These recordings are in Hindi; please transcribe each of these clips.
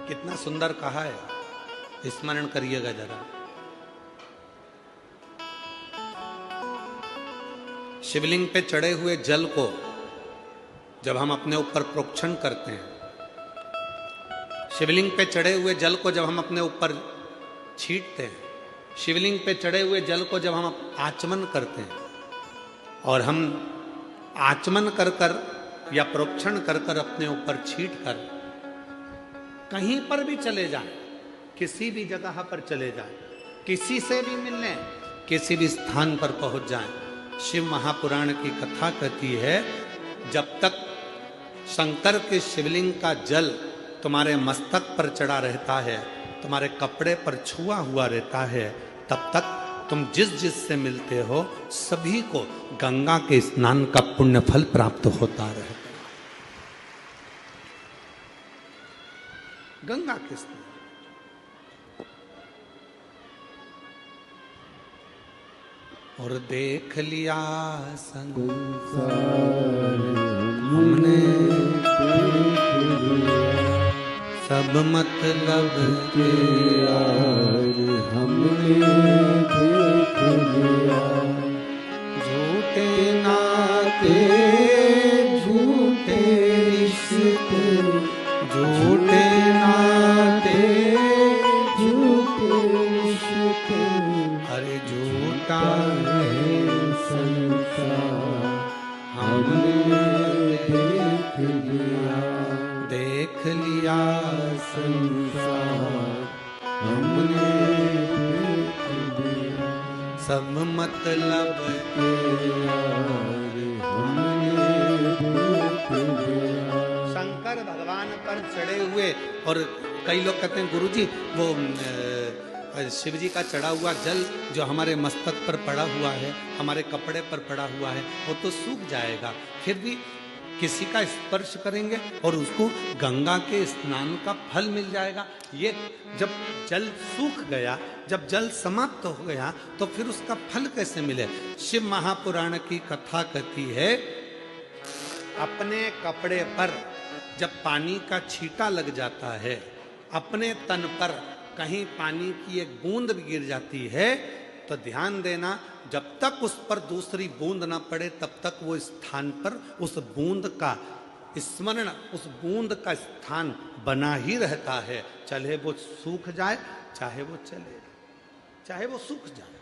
कितना सुंदर कहा है, स्मरण करिएगा जरा। शिवलिंग पे चढ़े हुए जल को जब हम अपने ऊपर प्रोक्षण करते हैं, शिवलिंग पे चढ़े हुए जल को जब हम अपने ऊपर छींटते हैं, शिवलिंग पे चढ़े हुए जल को जब हम आचमन करते हैं, और हम आचमन कर कर या प्रोक्षण कर कर अपने ऊपर छींट कर कहीं पर भी चले जाएं, किसी भी जगह पर चले जाएं, किसी से भी मिलने, किसी भी स्थान पर पहुंच जाएं, शिव महापुराण की कथा कहती है जब तक शंकर के शिवलिंग का जल तुम्हारे मस्तक पर चढ़ा रहता है, तुम्हारे कपड़े पर छुआ हुआ रहता है, तब तक तुम जिस जिस से मिलते हो सभी को गंगा के स्नान का पुण्य फल प्राप्त होता रहता है। गंगा के स्नान। और देख लिया संसार हमने, सब मतलब के यार हमने देख लिया, झूठे नाते झूठे रिश्ते, झूठे नाते झूठे रिश्ते, अरे झूठा है संसार हमने देख लिया, देख लिया संसार हमने देख लिया, सब मतलब के यार हमने देख लिया। शंकर भगवान पर चढ़े हुए, और कई लोग कहते हैं गुरुजी वो शिव जी का चढ़ा हुआ जल जो हमारे मस्तक पर पड़ा हुआ है, हमारे कपड़े पर पड़ा हुआ है, वो तो सूख जाएगा, फिर भी किसी का स्पर्श करेंगे और उसको गंगा के स्नान का फल मिल जाएगा। ये जब जल सूख गया, जब जल समाप्त हो गया, तो फिर उसका फल कैसे मिले? शिव महापुराण की कथा कहती है अपने कपड़े पर जब पानी का छींटा लग जाता है, अपने तन पर कहीं पानी की एक बूंद भी गिर जाती है, तो ध्यान देना जब तक उस पर दूसरी बूंद ना पड़े तब तक वो स्थान पर उस बूंद का स्मरण, उस बूंद का स्थान बना ही रहता है, चाहे वो सूख जाए चाहे वो चले, चाहे वो सूख जाए,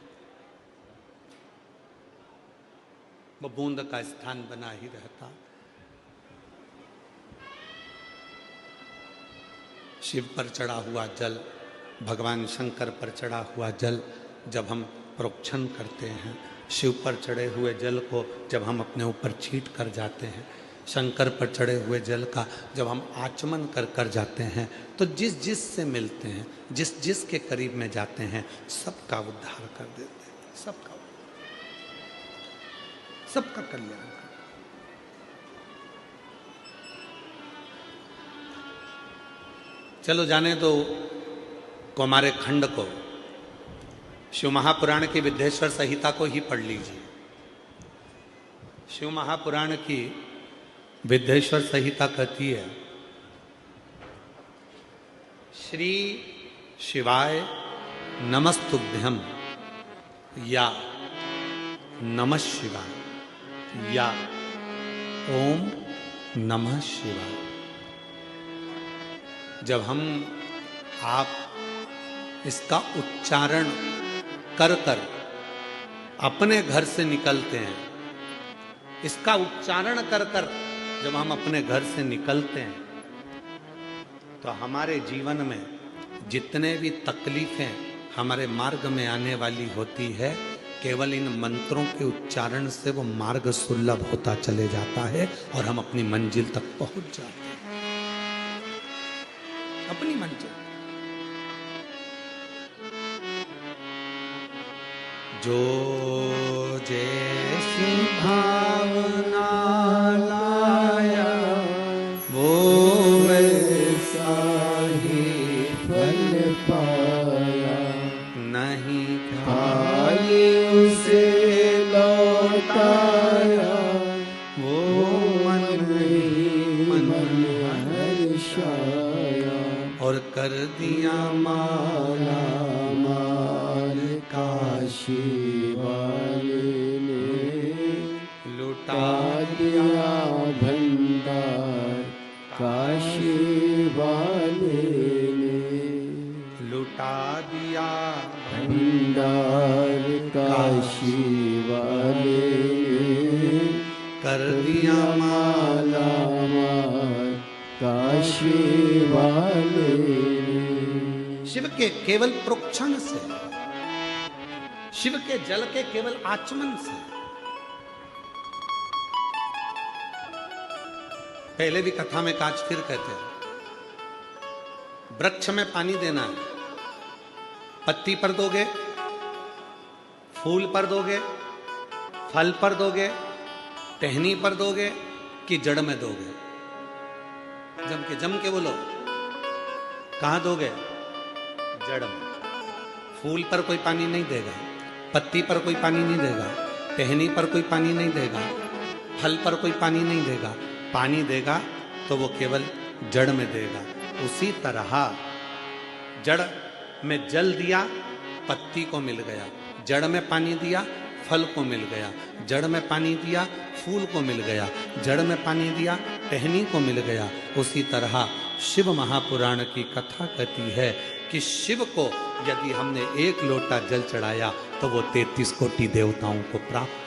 वो बूंद का स्थान बना ही रहता। शिव पर चढ़ा हुआ जल, भगवान शंकर पर चढ़ा हुआ जल जब हम प्रोक्षण करते हैं, शिव पर चढ़े हुए जल को जब हम अपने ऊपर छींट कर जाते हैं, शंकर पर चढ़े हुए जल का जब हम आचमन कर कर जाते हैं, तो जिस जिस से मिलते हैं, जिस जिस के करीब में जाते हैं, सबका उद्धार कर देते हैं, सबका कल्याण कर। चलो जाने दो हमारे खंड को, शिव महापुराण की विद्येश्वर संहिता को ही पढ़ लीजिए। शिव महापुराण की विद्येश्वर संहिता कहती है श्री शिवाय नमस्तुभ्यम या नमः शिवाय या ओम नमः शिवाय। जब हम आप इसका उच्चारण कर कर अपने घर से निकलते हैं, इसका उच्चारण कर कर जब हम अपने घर से निकलते हैं, तो हमारे जीवन में जितने भी तकलीफें हमारे मार्ग में आने वाली होती है, केवल इन मंत्रों के उच्चारण से वो मार्ग सुलभ होता चले जाता है और हम अपनी मंजिल तक पहुंच जाते हैं, अपनी मंजिल। जो जैसी भावना लाया वो वैसा ही फल पाया, नहीं खाली उसे लौटाया वो मन ही मन हर्षाया। और कर दिया माला माल काशी वाले ने लुटा दिया भंडार काशी वाले ने लुटा दिया भंडार काशी वाले ने कर दिया माला माल काशी वाले ने। शिव के केवल प्रोक्षण से, शिव के जल के केवल आचमन से, पहले भी कथा में काज फिर कहते हैं, वृक्ष में पानी देना है, पत्ती पर दोगे, फूल पर दोगे, फल पर दोगे, टहनी पर दोगे कि जड़ में दोगे? जम के बोलो, कहां दोगे? जड़ में। फूल पर कोई पानी नहीं देगा, पत्ती पर कोई पानी नहीं देगा, टहनी पर कोई पानी नहीं देगा, फल पर कोई पानी नहीं देगा। पानी देगा तो वो केवल जड़ में देगा। उसी तरह जड़ में जल दिया, पत्ती को मिल गया, जड़ में पानी दिया, फल को मिल गया, जड़ में पानी दिया, फूल को मिल गया, जड़ में पानी दिया, टहनी को मिल गया। उसी तरह शिव महापुराण की कथा कहती है कि शिव को यदि हमने एक लोटा जल चढ़ाया तो वो 33 कोटि देवताओं को प्राप्त